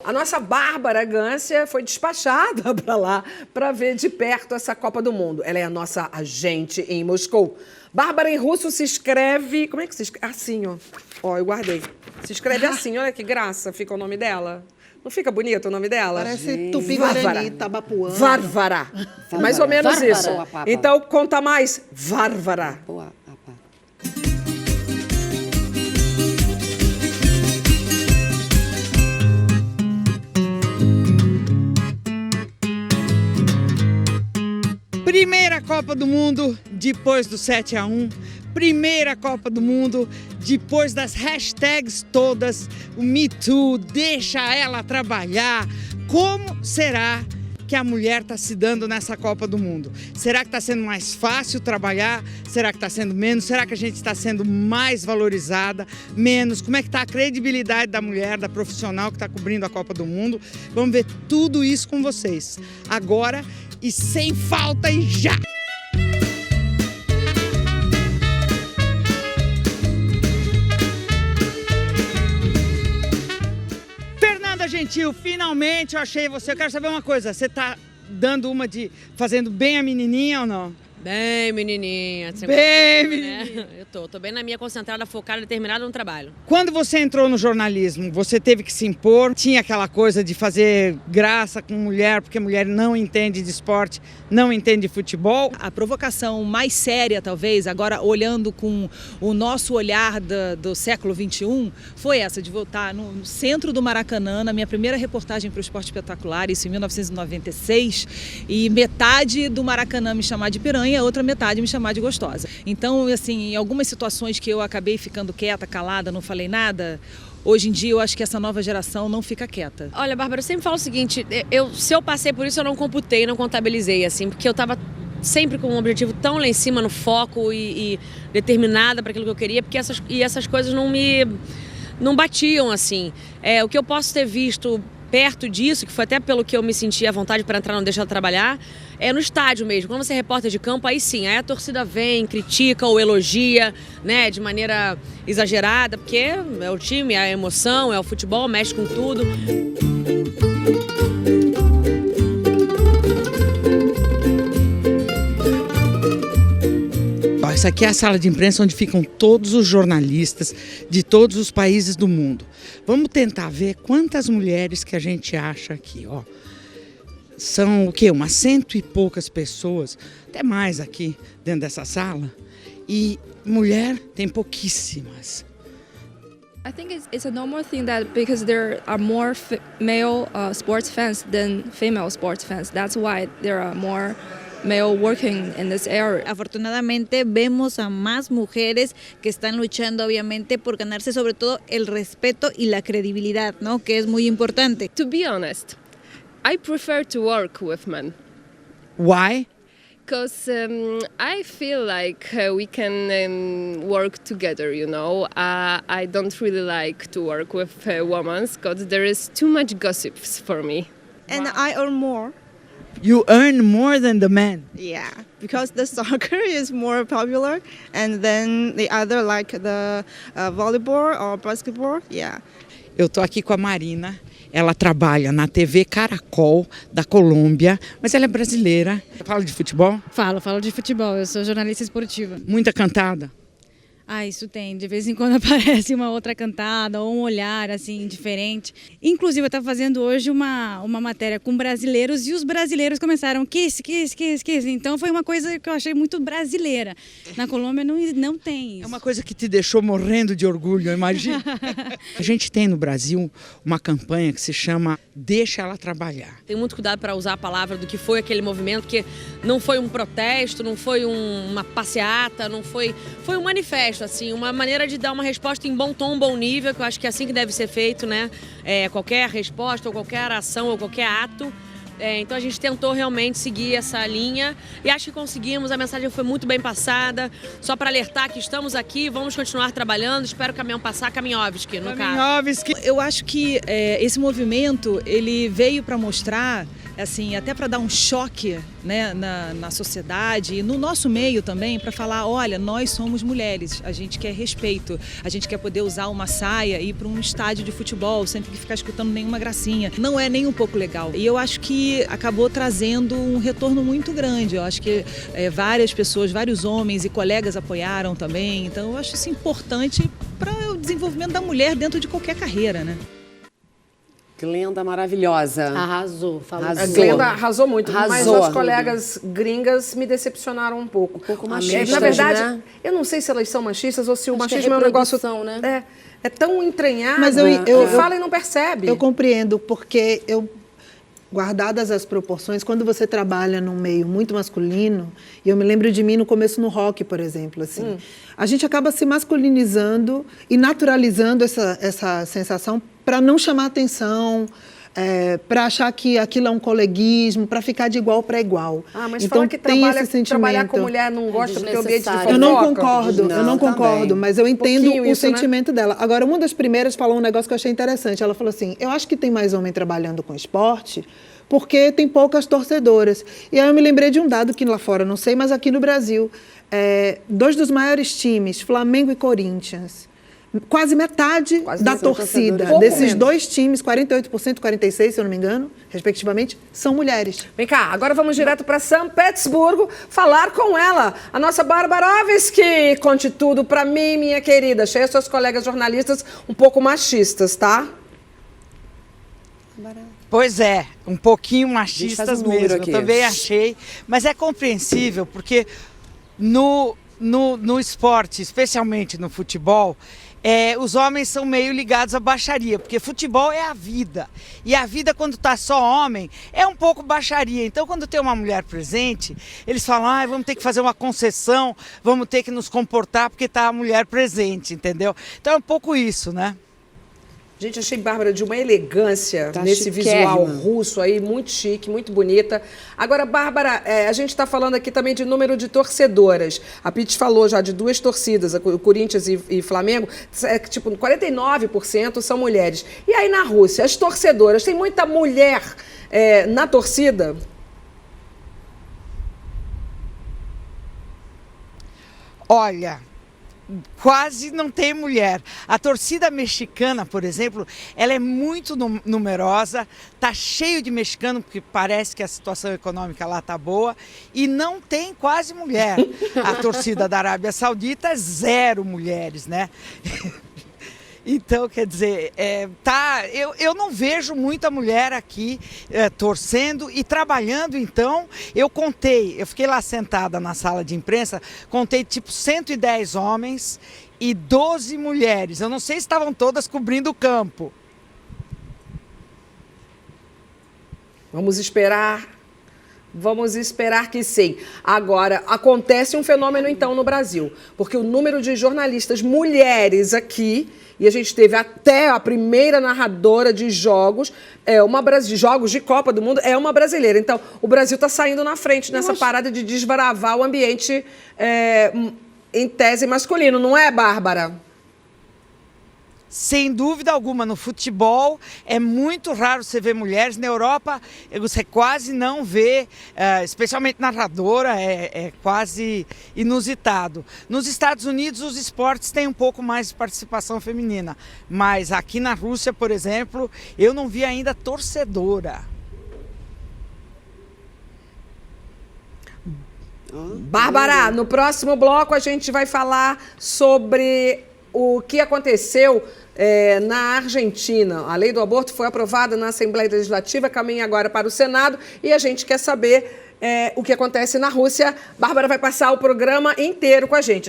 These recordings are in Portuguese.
A nossa Bárbara Gância foi despachada para lá para ver de perto essa Copa do Mundo. Ela é a nossa agente em Moscou. Bárbara em russo se escreve... Como é que se escreve? Assim, ó. Ó, eu guardei. Se escreve assim, olha que graça fica o nome dela. Não fica bonito o nome dela? Parece Tupi-Guarani, Tabapuã. Várvara. Mais ou menos Várvara. isso. Então, conta mais. Várvara. Primeira Copa do Mundo depois do 7-1, primeira Copa do Mundo depois das hashtags todas, o Me Too, deixa ela trabalhar. Como será que a mulher está se dando nessa Copa do Mundo? Será que está sendo mais fácil trabalhar? Será que está sendo menos? Será que a gente está sendo mais valorizada? Menos? Como é que está a credibilidade da mulher, da profissional que está cobrindo a Copa do Mundo? Vamos ver tudo isso com vocês. Agora e sem falta e já! Fernanda Gentil, finalmente eu achei você. Eu quero saber uma coisa, você tá dando uma de fazendo bem a menininha ou não? Bem, menininha. Bem, menininha. Né? Eu tô bem na minha, concentrada, focada, determinada no trabalho. Quando você entrou no jornalismo, você teve que se impor? Tinha aquela coisa de fazer graça com mulher, porque mulher não entende de esporte, não entende de futebol? A provocação mais séria, talvez, agora olhando com o nosso olhar do século XXI, foi essa de voltar no centro do Maracanã, na minha primeira reportagem para o Esporte Espetacular, isso em 1996, e metade do Maracanã me chamar de piranha, a outra metade me chamar de gostosa. Então, assim, em algumas situações que eu acabei ficando quieta, calada, não falei nada, hoje em dia eu acho que essa nova geração não fica quieta. Olha, Bárbara, eu sempre falo o seguinte, se eu passei por isso, eu não computei, não contabilizei, assim, porque eu tava sempre com um objetivo tão lá em cima, no foco e determinada para aquilo que eu queria, porque essas coisas não batiam, assim. O que eu posso ter visto perto disso, que foi até pelo que eu me senti à vontade para entrar, não deixar de trabalhar, é no estádio mesmo. Quando você é repórter de campo, aí sim, aí a torcida vem, critica ou elogia, né, de maneira exagerada, porque é o time, é a emoção, é o futebol, mexe com tudo. Essa aqui é a sala de imprensa onde ficam todos os jornalistas de todos os países do mundo. Vamos tentar ver quantas mulheres que a gente acha aqui, ó. São o quê? Umas 100 e poucas pessoas, até mais aqui dentro dessa sala. E mulher tem pouquíssimas. I think it's a normal thing that because there are more male sports fans than female sports fans. That's why there are more male working in this area. Afortunadamente vemos a más mujeres que están luchando obviamente por ganarse sobre todo el respeto y la credibilidad, ¿no? Que es muy importante. To be honest, I prefer to work with men. Why? Because I feel like we can work together, you know. I don't really like to work with women because there is too much gossips for me. And I earn more. You earn more than the men. Yeah, because the soccer is more popular, and then the other like the volleyball or basketball. Yeah. Eu tô aqui com a Marina. Ela trabalha na TV Caracol da Colômbia, mas ela é brasileira. Fala de futebol? Falo de futebol. Eu sou jornalista esportiva. Muita cantada? Ah, isso tem. De vez em quando aparece uma outra cantada ou um olhar assim diferente. Inclusive, eu estava fazendo hoje uma matéria com brasileiros e os brasileiros começaram kiss. Então foi uma coisa que eu achei muito brasileira. Na Colômbia não tem isso. É uma coisa que te deixou morrendo de orgulho, eu imagino. A gente tem no Brasil uma campanha que se chama Deixa Ela Trabalhar. Tem muito cuidado para usar a palavra do que foi aquele movimento, porque não foi um protesto, não foi uma passeata, não foi um manifesto. Assim, uma maneira de dar uma resposta em bom tom, bom nível, que eu acho que é assim que deve ser feito, né? Qualquer resposta, ou qualquer ação, ou qualquer ato. Então a gente tentou realmente seguir essa linha e acho que conseguimos, a mensagem foi muito bem passada. Só para alertar que estamos aqui, vamos continuar trabalhando, espero o caminhão passar, Kamińowski, no caso. Eu acho que esse movimento ele veio para mostrar assim, até para dar um choque, né, na sociedade e no nosso meio também, para falar, olha, nós somos mulheres, a gente quer respeito, a gente quer poder usar uma saia e ir para um estádio de futebol sem ter que ficar escutando nenhuma gracinha. Não é nem um pouco legal. E eu acho que acabou trazendo um retorno muito grande. Eu acho que várias pessoas, vários homens e colegas apoiaram também. Então eu acho isso importante para o desenvolvimento da mulher dentro de qualquer carreira, né? Glenda maravilhosa. Arrasou, falou. A Glenda arrasou muito, mas Arrasou. as colegas gringas me decepcionaram um pouco. machistas, Na verdade, né? eu não sei se elas são machistas ou se o Acho que é machismo é um negócio... reprodução, né? É tão entranhado Mas que fala e não percebe. Eu compreendo, porque guardadas as proporções, quando você trabalha num meio muito masculino, e eu me lembro de mim no começo no rock, por exemplo, assim, a gente acaba se masculinizando e naturalizando essa sensação para não chamar atenção, para achar que aquilo é um coleguismo, para ficar de igual para igual. Mas então, fala que tem esse sentimento. trabalhar com mulher não gosta porque o ambiente de fofoca. Eu não concordo, também. mas eu entendo o isso, né? sentimento dela. Agora, uma das primeiras falou um negócio que eu achei interessante. Ela falou assim, eu acho que tem mais homem trabalhando com esporte porque tem poucas torcedoras. E aí eu me lembrei de um dado que lá fora, não sei, mas aqui no Brasil, 2 dos maiores times, Flamengo e Corinthians, quase metade da torcida desses 2 times, 48%, 46%, se eu não me engano, respectivamente, são mulheres. Vem cá, agora vamos direto para São Petersburgo falar com ela, a nossa Barbarovski. Conte tudo para mim, minha querida. Achei as suas colegas jornalistas um pouco machistas, tá? Pois é, um pouquinho machistas mesmo, aqui. eu também achei, mas é compreensível, porque no esporte, especialmente no futebol, os homens são meio ligados à baixaria, porque futebol é a vida, e a vida quando está só homem é um pouco baixaria, então quando tem uma mulher presente, eles falam, vamos ter que fazer uma concessão, vamos ter que nos comportar porque está a mulher presente, entendeu? Então é um pouco isso, né? Gente, achei Bárbara de uma elegância nesse chiquérrima. visual russo aí, muito chique, muito bonita. Agora, Bárbara, a gente está falando aqui também de número de torcedoras. A Pete falou já de 2 torcidas, o Corinthians e Flamengo, tipo, 49% são mulheres. E aí na Rússia, as torcedoras, tem muita mulher na torcida? Olha, quase não tem mulher. A torcida mexicana, por exemplo, ela é muito numerosa, tá cheio de mexicano, porque parece que a situação econômica lá tá boa, e não tem quase mulher. A torcida da Arábia Saudita é 0 mulheres, né? Então, quer dizer, eu não vejo muita mulher aqui torcendo e trabalhando, então, eu fiquei lá sentada na sala de imprensa, contei tipo 110 homens e 12 mulheres. Eu não sei se estavam todas cobrindo o campo. Vamos esperar que sim. Agora, acontece um fenômeno então no Brasil, porque o número de jornalistas mulheres aqui, e a gente teve até a primeira narradora de jogos, de jogos de Copa do Mundo, é uma brasileira. Então, o Brasil está saindo na frente nessa parada de desbravar o ambiente em tese masculino, não é, Bárbara? Sem dúvida alguma, no futebol é muito raro você ver mulheres. Na Europa você quase não vê, especialmente narradora, é quase inusitado. Nos Estados Unidos os esportes têm um pouco mais de participação feminina, mas aqui na Rússia, por exemplo, eu não vi ainda torcedora. Bárbara, no próximo bloco a gente vai falar sobre o que aconteceu na Argentina. A lei do aborto foi aprovada na Assembleia Legislativa, caminha agora para o Senado e a gente quer saber o que acontece na Rússia. Bárbara vai passar o programa inteiro com a gente.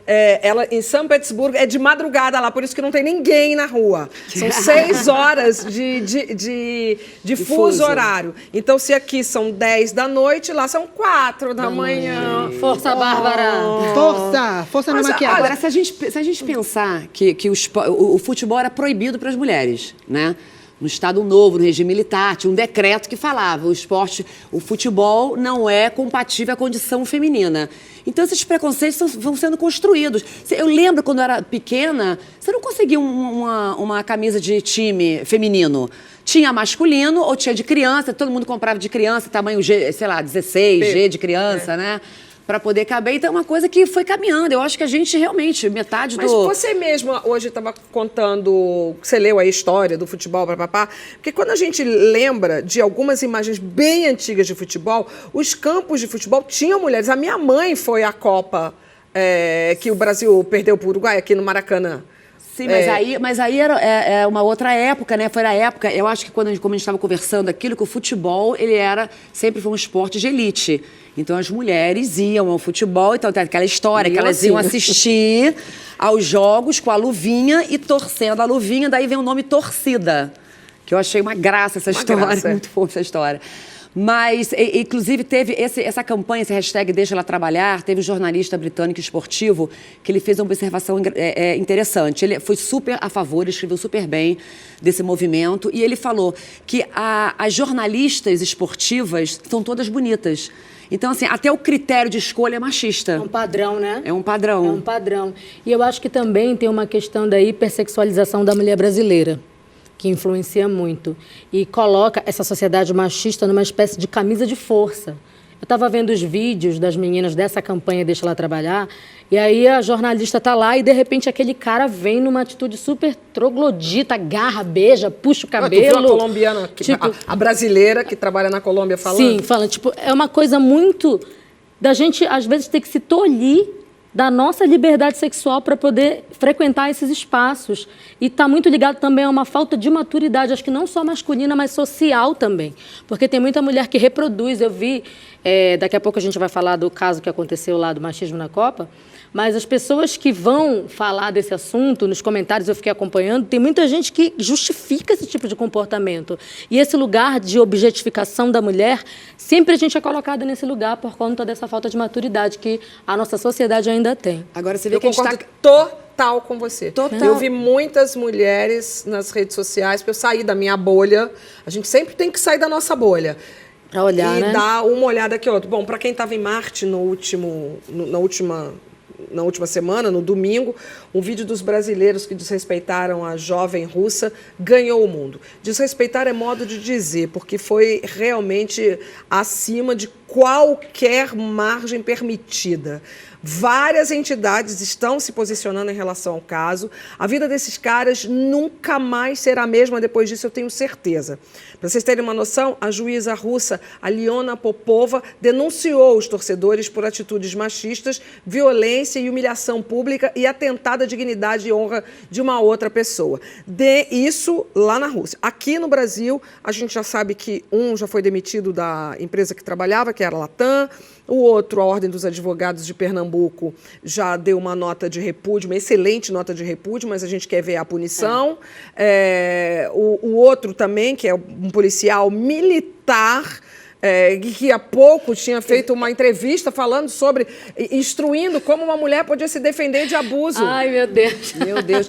Ela em São Petersburgo é de madrugada lá, por isso que não tem ninguém na rua. São 6 horas de fuso horário. Então, se aqui são 10 da noite, lá são 4 da manhã. Força, Bárbara! Força na maquiagem. Agora, se a gente pensar que o futebol era proibido para as mulheres, né? No Estado Novo, no regime militar, tinha um decreto que falava o futebol não é compatível à condição feminina. Então, esses preconceitos vão sendo construídos. Eu lembro, quando eu era pequena, você não conseguia uma camisa de time feminino. Tinha masculino ou tinha de criança, todo mundo comprava de criança, tamanho G, sei lá, 16, G de criança, né? Para poder caber. Então, é uma coisa que foi caminhando. Eu acho que a gente realmente, metade Mas você mesma hoje estava contando, você leu a história do futebol, papapá, porque quando a gente lembra de algumas imagens bem antigas de futebol, os campos de futebol tinham mulheres. A minha mãe foi à Copa que o Brasil perdeu para o Uruguai, aqui no Maracanã. Sim, mas aí era uma outra época, né? Foi a época, eu acho que como a gente estava conversando aquilo, que o futebol, sempre foi um esporte de elite. Então, as mulheres iam ao futebol, então tem aquela história que elas iam assistir aos jogos com a luvinha e torcendo a luvinha, daí vem o nome torcida, que eu achei uma graça essa história, muito fofa essa história. Mas, inclusive, teve essa campanha, esse hashtag Deixa Ela Trabalhar, teve um jornalista britânico esportivo que ele fez uma observação interessante. Ele foi super a favor, ele escreveu super bem desse movimento, e ele falou que as jornalistas esportivas são todas bonitas. Então, assim, até o critério de escolha é machista. É um padrão, né? É um padrão. É um padrão. E eu acho que também tem uma questão da hipersexualização da mulher brasileira, que influencia muito. E coloca essa sociedade machista numa espécie de camisa de força. Eu estava vendo os vídeos das meninas dessa campanha Deixa Ela Trabalhar, e aí a jornalista está lá e, de repente, aquele cara vem numa atitude super troglodita, agarra, beija, puxa o cabelo. Tu viu a colombiana, tipo, a brasileira que trabalha na Colômbia falando? Sim, falando. Tipo, é uma coisa muito da gente, às vezes, ter que se tolir da nossa liberdade sexual para poder frequentar esses espaços. E está muito ligado também a uma falta de maturidade, acho que não só masculina, mas social também. Porque tem muita mulher que reproduz. Eu vi, daqui a pouco a gente vai falar do caso que aconteceu lá do machismo na Copa, mas as pessoas que vão falar desse assunto, nos comentários eu fiquei acompanhando, tem muita gente que justifica esse tipo de comportamento. E esse lugar de objetificação da mulher, sempre a gente é colocada nesse lugar por conta dessa falta de maturidade que a nossa sociedade ainda tem. Agora você vê que a gente está total com você. Total. Eu vi muitas mulheres nas redes sociais, porque eu saí da minha bolha. A gente sempre tem que sair da nossa bolha. Pra olhar, e né? dar uma olhada aqui, outro. Bom, para quem estava em Marte na última semana, no domingo, um vídeo dos brasileiros que desrespeitaram a jovem russa ganhou o mundo. Desrespeitar é modo de dizer, porque foi realmente acima de qualquer margem permitida. Várias entidades estão se posicionando em relação ao caso. A vida desses caras nunca mais será a mesma depois disso, eu tenho certeza. Para vocês terem uma noção, a juíza russa Aliona Popova denunciou os torcedores por atitudes machistas, violência e humilhação pública e atentada à dignidade e honra de uma outra pessoa. Isso lá na Rússia. Aqui no Brasil, a gente já sabe que um já foi demitido da empresa que trabalhava, que era a Latam. O outro, a Ordem dos Advogados de Pernambuco, já deu uma nota de repúdio, uma excelente nota de repúdio, mas a gente quer ver a punição. O outro também, que é um policial militar, que há pouco tinha feito uma entrevista falando sobre, instruindo como uma mulher podia se defender de abuso. Ai, meu Deus. Meu Deus.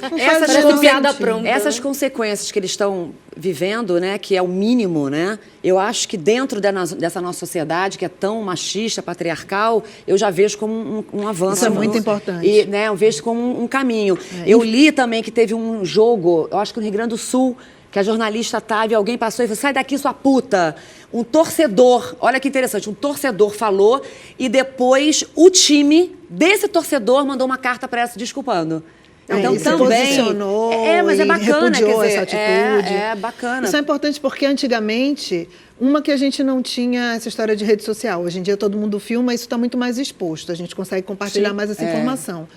Essas consequências que eles estão vivendo, né, que é o mínimo, né? Eu acho que dentro dessa nossa sociedade, que é tão machista, patriarcal, eu já vejo como um avanço. Isso é muito importante. E, né, eu vejo como um caminho. Eu li também que teve um jogo, eu acho que no Rio Grande do Sul, que a jornalista estava e alguém passou e falou, sai daqui, sua puta. Um torcedor, olha que interessante, um torcedor falou e depois o time desse torcedor mandou uma carta para ela se desculpando. Então também posicionou mas é bacana, repudiou essa atitude. É bacana. Isso é importante porque antigamente, que a gente não tinha essa história de rede social. Hoje em dia todo mundo filma, isso está muito mais exposto. A gente consegue compartilhar mais essa informação.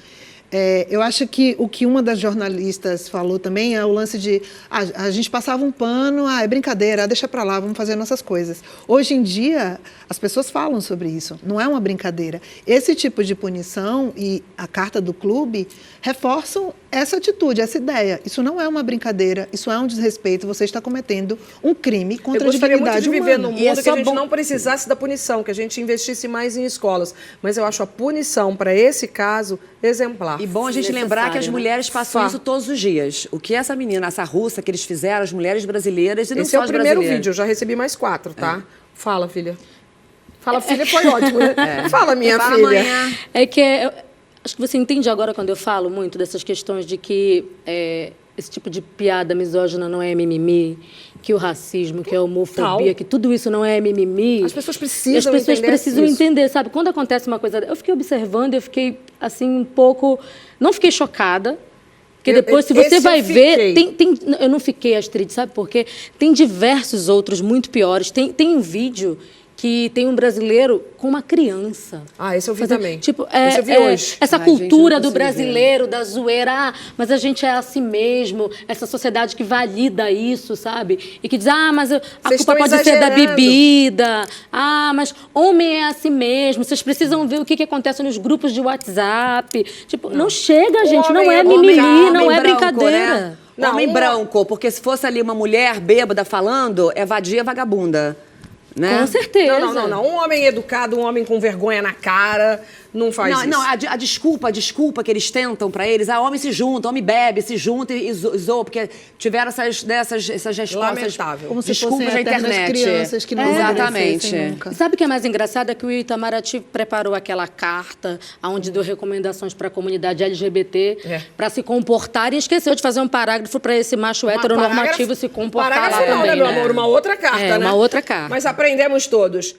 Eu acho que o que uma das jornalistas falou também é o lance de a gente passava um pano, é brincadeira, deixa pra lá, vamos fazer nossas coisas. Hoje em dia, as pessoas falam sobre isso, não é uma brincadeira. Esse tipo de punição e a carta do clube reforçam essa atitude, essa ideia. Isso não é uma brincadeira, isso é um desrespeito, você está cometendo um crime contra a dignidade humana. Eu gostaria muito de viver num mundo que a gente não precisasse da punição, que a gente investisse mais em escolas. Mas eu acho a punição para esse caso exemplar. E bom a gente lembrar que as mulheres passam isso todos os dias. O que essa menina, essa russa que eles fizeram, as mulheres brasileiras e não só as brasileiras. Esse é o primeiro vídeo, eu já recebi mais 4, tá? Fala, filha. Fala, filha, foi ótimo, né? Fala, minha filha. Amanhã. Acho que você entende agora quando eu falo muito dessas questões de que esse tipo de piada misógina não é mimimi, que o racismo, que a homofobia, que tudo isso não é mimimi. As pessoas precisam e as pessoas entender precisam isso. entender, sabe? Quando acontece uma coisa... Eu fiquei observando, eu fiquei, assim, um pouco... Não fiquei chocada, porque depois, se você vai ver... Eu não fiquei, Astrid, sabe por quê? Tem diversos outros muito piores. Tem um vídeo que tem um brasileiro com uma criança. Ah, esse eu vi também. Tipo, esse eu vi hoje. Essa Ai, gente, cultura eu não do consigo brasileiro, da zoeira, mas a gente é assim mesmo, essa sociedade que valida isso, sabe? E que diz, mas a Vocês culpa estão pode ser da exagerando. bebida, mas homem é assim mesmo, vocês precisam ver o que acontece nos grupos de WhatsApp. Tipo, não chega, gente, não é mimimi, não é brincadeira. Né? Não, Homem branco, porque se fosse ali uma mulher bêbada falando, é vadia, vagabunda. Né? Com certeza. Não. Um homem educado, um homem com vergonha na cara, não faz isso. Não, a desculpa que eles tentam pra eles, homem se junta, homem bebe, se junta e zoa, porque tiveram essas respostas. Lamentável. Como se Desculpas fossem da eternas internet. crianças que não Exatamente. envelhecessem nunca. E sabe o que é mais engraçado? É que o Itamaraty preparou aquela carta onde deu recomendações para a comunidade LGBT para se comportar e esqueceu de fazer um parágrafo para esse macho heteronormativo se comportar lá parágrafo não, também. né, meu amor? Uma outra carta, né? Uma outra carta. Mas aprendemos todos.